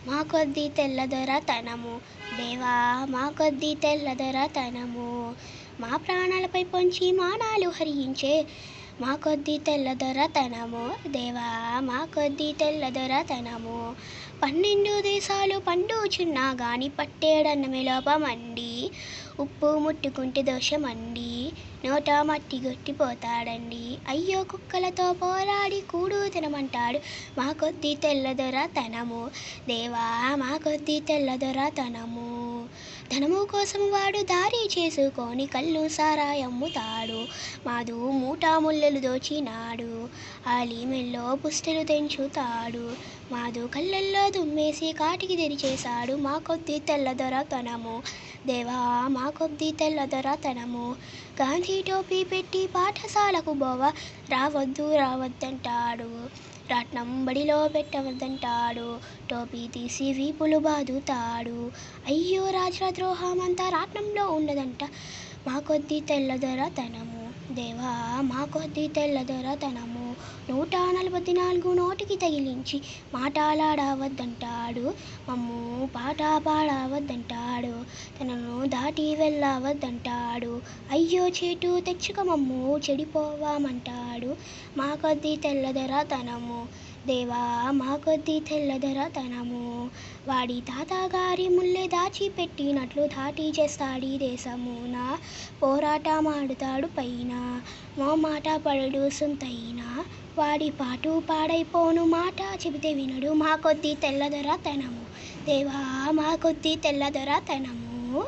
మా కొద్దీ తెల్లదొరతనము దేవా మా కొద్దీ తెల్లదొరతనము మా ప్రాణాలపై పొంచి మానాలు హరించే మా కొద్దీ తెల్లదొరతనము దేవా మా కొద్దీ తెల్లదొరతనము 12 దేశాలు పండుచున్నా గాని పట్టేడన్నమే లోపమండి ఉప్పు ముట్టుకుంటే దోషమండి నోట మట్టి గొట్టిపోతాడండి అయ్యో కుక్కలతో పోరాడి కూడు తినమంటాడు మా కొద్దీ తెల్లదొరతనము దేవా మా కొద్దీ తెల్లదొరతనము ధనము కోసం వాడు దారి చేసుకొని కళ్ళు సారాయి అమ్ముతాడు మాదు మూటా ముళ్ళలు దోచినాడు ఆలిమెల్లో పుస్తలు తెంచుతాడు మాదు కళ్ళల్లో దుమ్మేసి కాటికి తెరిచేశాడు మా కొద్దీ తెల్లదొరతనము దేవా మా కొద్దీ తెల్లదొరతనము గాంధీ టోపీ పెట్టి పాఠశాలకు బోవ రావద్దు రావద్దంటాడు రాట్నం బడిలో పెట్టవద్దంటాడు టోపీ తీసి వీపులు బాదుతాడు అయ్యో రాజద్రోహమంతా రాట్నంలో ఉండదంట మా కొద్దీ తెల్లదొరతనము దేవా మా కొద్దీ తెల్లదొరతనము 144 నోటికి తగిలించి మాటలాడవద్దంటాడు మమ్ము పాట పాడవద్దంటాడు తనను దాటి వెళ్ళవద్దంటాడు అయ్యో చేటు తెచ్చుక మమ్ము చెడిపోవామంటాడు మా కొద్దీ తెల్లదొరతనము దేవా మా కొద్దీ తెల్లదొరతనము వాడి తాతగారి ముల్లె దాచిపెట్టినట్లు దాటి చేస్తాడీ దేశమున పోరాటమాడుతాడు పైన మో మాట పడడు సొంతైన వాడి పాటు పాడైపోను మాట చెబితే వినడు మా కొద్దీ తెల్లదొరతనము దేవా మా కొద్దీ తెల్లదొరతనము